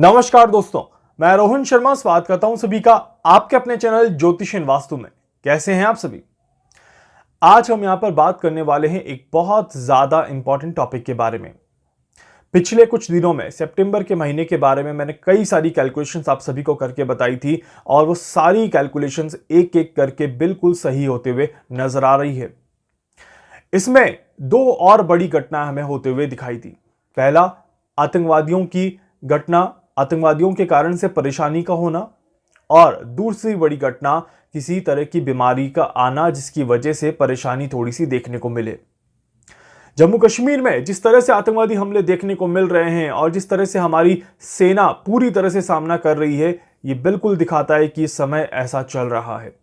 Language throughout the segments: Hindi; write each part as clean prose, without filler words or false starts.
नमस्कार दोस्तों, मैं रोहन शर्मा स्वागत करता हूं सभी का आपके अपने चैनल ज्योतिष एंड वास्तु में। कैसे हैं आप सभी? आज हम यहां पर बात करने वाले हैं एक बहुत ज्यादा इंपॉर्टेंट टॉपिक के बारे में। पिछले कुछ दिनों में सितंबर के महीने के बारे में मैंने कई सारी कैलकुलेशंस आप सभी को करके बताई थी और वो सारी कैलकुलेशंस एक एक करके बिल्कुल सही होते हुए नजर आ रही है। इसमें दो और बड़ी घटना हमें होते हुए दिखाई दी। पहला, आतंकवादियों की घटना, आतंकवादियों के कारण से परेशानी का होना, और दूसरी बड़ी घटना किसी तरह की बीमारी का आना जिसकी वजह से परेशानी थोड़ी सी देखने को मिले। जम्मू कश्मीर में जिस तरह से आतंकवादी हमले देखने को मिल रहे हैं और जिस तरह से हमारी सेना पूरी तरह से सामना कर रही है, ये बिल्कुल दिखाता है कि समय ऐसा चल रहा है।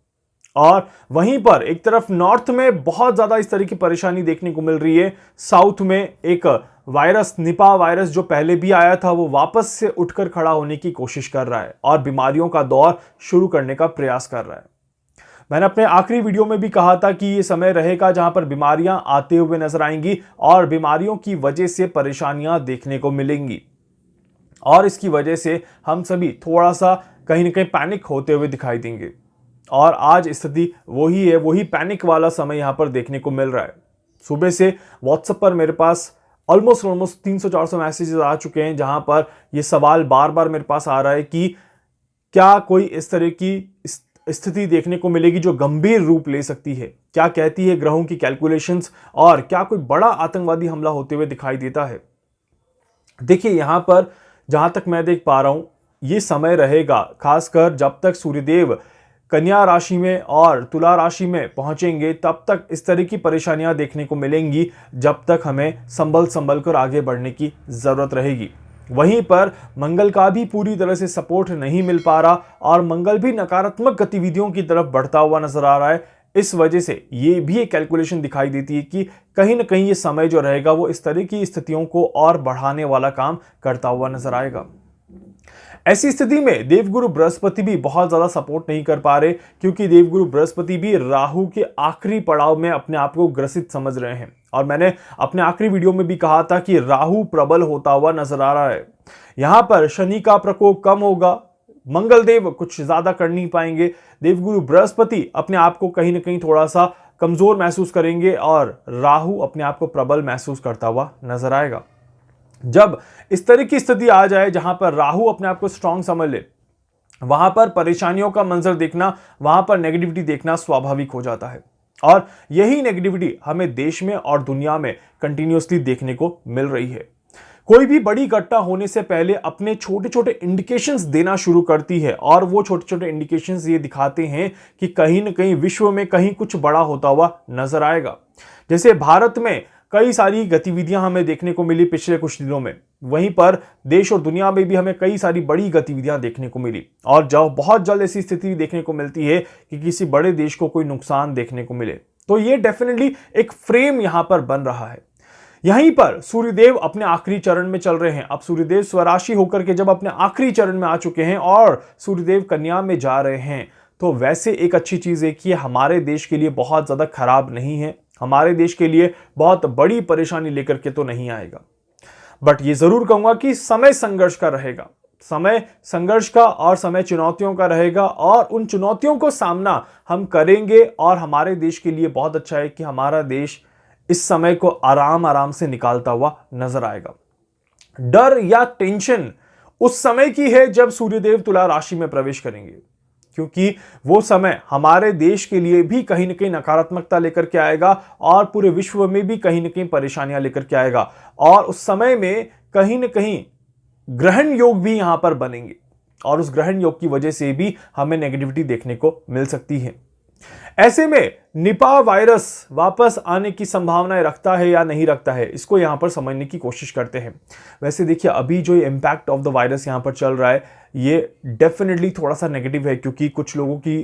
और वहीं पर एक तरफ नॉर्थ में बहुत ज्यादा इस तरह की परेशानी देखने को मिल रही है। साउथ में एक वायरस, निपा वायरस जो पहले भी आया था, वो वापस से उठकर खड़ा होने की कोशिश कर रहा है और बीमारियों का दौर शुरू करने का प्रयास कर रहा है। मैंने अपने आखिरी वीडियो में भी कहा था कि ये समय रहेगा जहां पर बीमारियां आते हुए नजर आएंगी और बीमारियों की वजह से परेशानियां देखने को मिलेंगी और इसकी वजह से हम सभी थोड़ा सा कहीं ना कहीं पैनिक होते हुए दिखाई देंगे। और आज स्थिति वही है, वही पैनिक वाला समय यहां पर देखने को मिल रहा है। सुबह से व्हाट्सएप पर मेरे पास ऑलमोस्ट 300-400 मैसेजेस आ चुके हैं जहां पर यह सवाल बार बार मेरे पास आ रहा है कि क्या कोई इस तरह की स्थिति देखने को मिलेगी जो गंभीर रूप ले सकती है। क्या कहती है ग्रहों की कैलकुलेशंस, और क्या कोई बड़ा आतंकवादी हमला होते हुए दिखाई देता है। देखिए, यहां पर जहां तक मैं देख पा रहा हूं, यह समय रहेगा खासकर जब तक सूर्यदेव कन्या राशि में और तुला राशि में पहुंचेंगे, तब तक इस तरह की परेशानियां देखने को मिलेंगी जब तक हमें संभल कर आगे बढ़ने की जरूरत रहेगी। वहीं पर मंगल का भी पूरी तरह से सपोर्ट नहीं मिल पा रहा और मंगल भी नकारात्मक गतिविधियों की तरफ बढ़ता हुआ नजर आ रहा है। इस वजह से ये भी एक कैलकुलेशन दिखाई देती है कि कहीं ना कहीं ये समय जो रहेगा वो इस तरह की स्थितियों को और बढ़ाने वाला काम करता हुआ नजर आएगा। ऐसी स्थिति में देवगुरु बृहस्पति भी बहुत ज्यादा सपोर्ट नहीं कर पा रहे, क्योंकि देवगुरु बृहस्पति भी राहु के आखिरी पड़ाव में अपने आप को ग्रसित समझ रहे हैं। और मैंने अपने आखिरी वीडियो में भी कहा था कि राहु प्रबल होता हुआ नजर आ रहा है। यहां पर शनि का प्रकोप कम होगा, मंगल देव कुछ ज्यादा कर नहीं पाएंगे, देवगुरु बृहस्पति अपने आप को कहीं ना कहीं थोड़ा सा कमजोर महसूस करेंगे और राहु अपने आप को प्रबल महसूस करता हुआ नजर आएगा। जब इस तरह की स्थिति आ जाए जहां पर राहु अपने आप को स्ट्रांग समझ ले, वहां पर परेशानियों का मंजर देखना, वहां पर नेगेटिविटी देखना स्वाभाविक हो जाता है। और यही नेगेटिविटी हमें देश में और दुनिया में कंटिन्यूअसली देखने को मिल रही है। कोई भी बड़ी घटना होने से पहले अपने छोटे छोटे इंडिकेशंस देना शुरू करती है और वो छोटे छोटे इंडिकेशंस ये दिखाते हैं कि कहीं ना कहीं विश्व में कहीं कुछ बड़ा होता हुआ नजर आएगा। जैसे भारत में कई सारी गतिविधियां हमें देखने को मिली पिछले कुछ दिनों में, वहीं पर देश और दुनिया में भी हमें कई सारी बड़ी गतिविधियां देखने को मिली। और जब बहुत जल्द ऐसी स्थिति देखने को मिलती है कि किसी बड़े देश को कोई नुकसान देखने को मिले, तो ये डेफिनेटली एक फ्रेम यहां पर बन रहा है। यहीं पर सूर्यदेव अपने आखिरी चरण में चल रहे हैं। अब सूर्यदेव स्वराशि होकर के जब अपने आखिरी चरण में आ चुके हैं और सूर्यदेव कन्या में जा रहे हैं, तो वैसे एक अच्छी चीज है कि हमारे देश के लिए बहुत ज्यादा खराब नहीं है, हमारे देश के लिए बहुत बड़ी परेशानी लेकर के तो नहीं आएगा। बट ये जरूर कहूंगा कि समय संघर्ष का रहेगा, समय संघर्ष का और समय चुनौतियों का रहेगा, और उन चुनौतियों को सामना हम करेंगे। और हमारे देश के लिए बहुत अच्छा है कि हमारा देश इस समय को आराम आराम से निकालता हुआ नजर आएगा। डर या टेंशन उस समय की है जब सूर्यदेव तुला राशि में प्रवेश करेंगे, क्योंकि वो समय हमारे देश के लिए भी कहीं ना कहीं नकारात्मकता लेकर के आएगा और पूरे विश्व में भी कहीं ना कहीं परेशानियां लेकर के आएगा। और उस समय में कहीं ना कहीं ग्रहण योग भी यहां पर बनेंगे और उस ग्रहण योग की वजह से भी हमें नेगेटिविटी देखने को मिल सकती है। ऐसे में निपा वायरस वापस आने की संभावनाएं रखता है या नहीं रखता है, इसको यहां पर समझने की कोशिश करते हैं। वैसे देखिए, अभी जो इंपैक्ट ऑफ द वायरस यहां पर चल रहा है, ये डेफिनेटली थोड़ा सा नेगेटिव है, क्योंकि कुछ लोगों की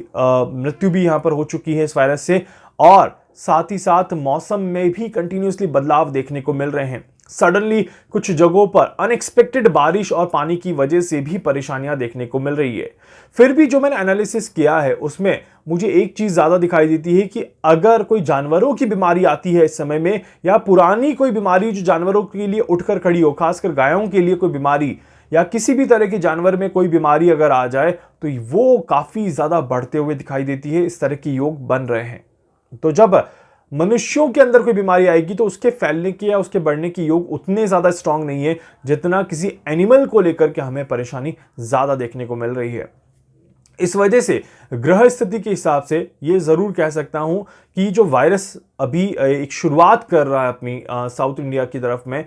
मृत्यु भी यहां पर हो चुकी है इस वायरस से, और साथ ही साथ मौसम में भी कंटिन्यूअसली बदलाव देखने को मिल रहे हैं। सडनली कुछ जगहों पर अनएक्सपेक्टेड बारिश और पानी की वजह से भी परेशानियां देखने को मिल रही है। फिर भी जो मैंने एनालिसिस किया है उसमें मुझे एक चीज ज्यादा दिखाई देती है कि अगर कोई जानवरों की बीमारी आती है इस समय में, या पुरानी कोई बीमारी जो जानवरों के लिए उठकर खड़ी हो, खासकर गायों के लिए कोई बीमारी, या किसी भी तरह के जानवर में कोई बीमारी अगर आ जाए तो वो काफी ज्यादा बढ़ते हुए दिखाई देती है। इस तरह के योग बन रहे हैं। तो जब मनुष्यों के अंदर कोई बीमारी आएगी तो उसके फैलने की या उसके बढ़ने की योग उतने ज्यादा स्ट्रांग नहीं है जितना किसी एनिमल को लेकर के हमें परेशानी ज्यादा देखने को मिल रही है। इस वजह से ग्रह स्थिति के हिसाब से ये जरूर कह सकता हूं कि जो वायरस अभी एक शुरुआत कर रहा है अपनी साउथ इंडिया की तरफ में,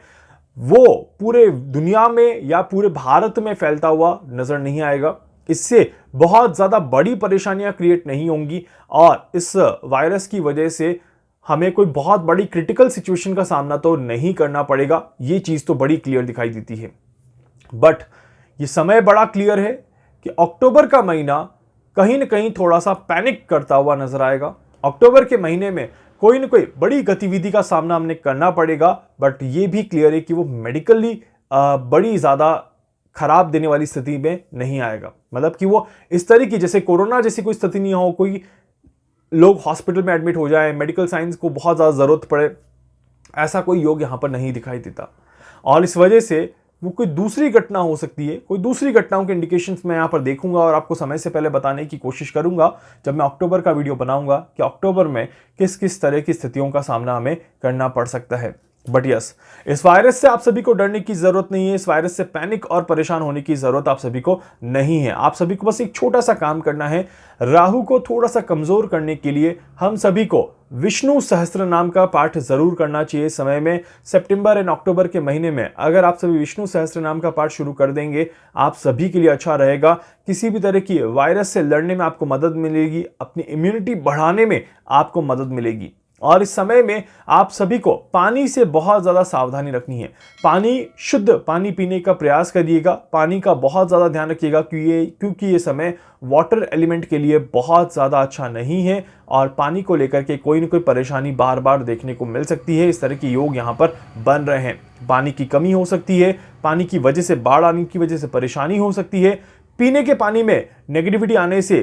वो पूरे दुनिया में या पूरे भारत में फैलता हुआ नजर नहीं आएगा। इससे बहुत ज्यादा बड़ी परेशानियां क्रिएट नहीं होंगी और इस वायरस की वजह से हमें कोई बहुत बड़ी क्रिटिकल सिचुएशन का सामना तो नहीं करना पड़ेगा। ये चीज तो बड़ी क्लियर दिखाई देती है। बट ये समय बड़ा क्लियर है कि अक्टूबर का महीना कहीं ना कहीं थोड़ा सा पैनिक करता हुआ नजर आएगा। अक्टूबर के महीने में कोई ना कोई बड़ी गतिविधि का सामना हमने करना पड़ेगा। बट ये भी क्लियर है कि वो मेडिकली बड़ी ज्यादा खराब देने वाली स्थिति में नहीं आएगा। मतलब कि वो इस तरह की जैसे कोरोना जैसी कोई स्थिति नहीं हो, कोई लोग हॉस्पिटल में एडमिट हो जाए, मेडिकल साइंस को बहुत ज्यादा जरूरत पड़े, ऐसा कोई योग यहां पर नहीं दिखाई देता। और इस वजह से वो कोई दूसरी घटना हो सकती है। कोई दूसरी घटनाओं के इंडिकेशंस मैं यहां पर देखूंगा और आपको समय से पहले बताने की कोशिश करूंगा जब मैं अक्टूबर का वीडियो बनाऊंगा कि अक्टूबर में किस किस तरह की स्थितियों का सामना हमें करना पड़ सकता है। बट यस, इस वायरस से आप सभी को डरने की जरूरत नहीं है। इस वायरस से पैनिक और परेशान होने की जरूरत आप सभी को नहीं है। आप सभी को बस एक छोटा सा काम करना है। राहु को थोड़ा सा कमजोर करने के लिए हम सभी को विष्णु सहस्त्र नाम का पाठ जरूर करना चाहिए। समय में सितंबर एंड अक्टूबर के महीने में अगर आप सभी विष्णु सहस्त्र नाम का पाठ शुरू कर देंगे, आप सभी के लिए अच्छा रहेगा। किसी भी तरह की वायरस से लड़ने में आपको मदद मिलेगी, अपनी इम्यूनिटी बढ़ाने में आपको मदद मिलेगी। और इस समय में आप सभी को पानी से बहुत ज्यादा सावधानी रखनी है। पानी, शुद्ध पानी पीने का प्रयास करिएगा। पानी का बहुत ज्यादा ध्यान रखिएगा क्योंकि ये समय वाटर एलिमेंट के लिए बहुत ज्यादा अच्छा नहीं है और पानी को लेकर के कोई ना कोई परेशानी बार बार देखने को मिल सकती है। इस तरह के योग यहाँ पर बन रहे हैं। पानी की कमी हो सकती है, पानी की वजह से बाढ़ आने की वजह से परेशानी हो सकती है, पीने के पानी में नेगेटिविटी आने से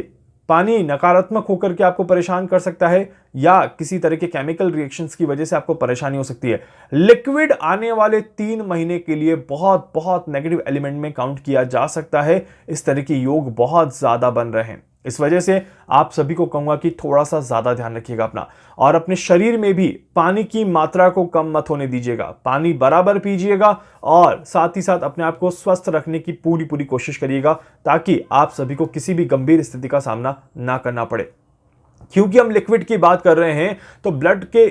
पानी नकारात्मक होकर के आपको परेशान कर सकता है या किसी तरह के केमिकल रिएक्शंस की वजह से आपको परेशानी हो सकती है। लिक्विड आने वाले 3 महीने के लिए बहुत बहुत नेगेटिव एलिमेंट में काउंट किया जा सकता है। इस तरह के योग बहुत ज्यादा बन रहे हैं। इस वजह से आप सभी को कहूंगा कि थोड़ा सा ज्यादा ध्यान रखिएगा अपना, और अपने शरीर में भी पानी की मात्रा को कम मत होने दीजिएगा। पानी बराबर पीजिएगा और साथ ही साथ अपने आप को स्वस्थ रखने की पूरी कोशिश करिएगा ताकि आप सभी को किसी भी गंभीर स्थिति का सामना ना करना पड़े। क्योंकि हम लिक्विड की बात कर रहे हैं तो ब्लड के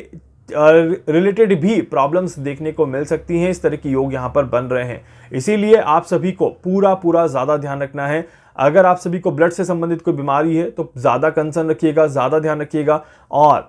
रिलेटेड भी प्रॉब्लम्स देखने को मिल सकती हैं। इस तरह की योग यहां पर बन रहे हैं। इसीलिए आप सभी को पूरा ज्यादा ध्यान रखना है। अगर आप सभी को ब्लड से संबंधित कोई बीमारी है तो ज्यादा कंसर्न रखिएगा, ज्यादा ध्यान रखिएगा और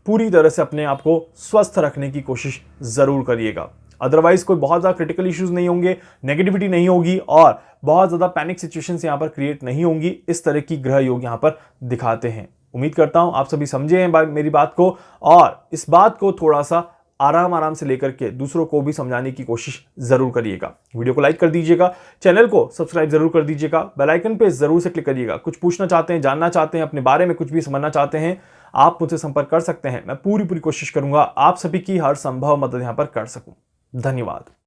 पूरी तरह से अपने आप को स्वस्थ रखने की कोशिश जरूर करिएगा। अदरवाइज कोई बहुत ज्यादा क्रिटिकल इश्यूज नहीं होंगे, नेगेटिविटी नहीं होगी और बहुत ज्यादा पैनिक सिचुएशंस यहां पर क्रिएट नहीं होंगी। इस तरह की ग्रह योग यहां पर दिखाते हैं। उम्मीद करता हूं आप सभी समझे हैं मेरी बात को और इस बात को थोड़ा सा आराम से लेकर के दूसरों को भी समझाने की कोशिश जरूर करिएगा। वीडियो को लाइक कर दीजिएगा, चैनल को सब्सक्राइब जरूर कर दीजिएगा, बेल आइकन पे जरूर से क्लिक करिएगा। कुछ पूछना चाहते हैं, जानना चाहते हैं, अपने बारे में कुछ भी समझना चाहते हैं, आप मुझसे संपर्क कर सकते हैं। मैं पूरी कोशिश करूंगा आप सभी की हर संभव मदद यहां पर कर सकूं। धन्यवाद।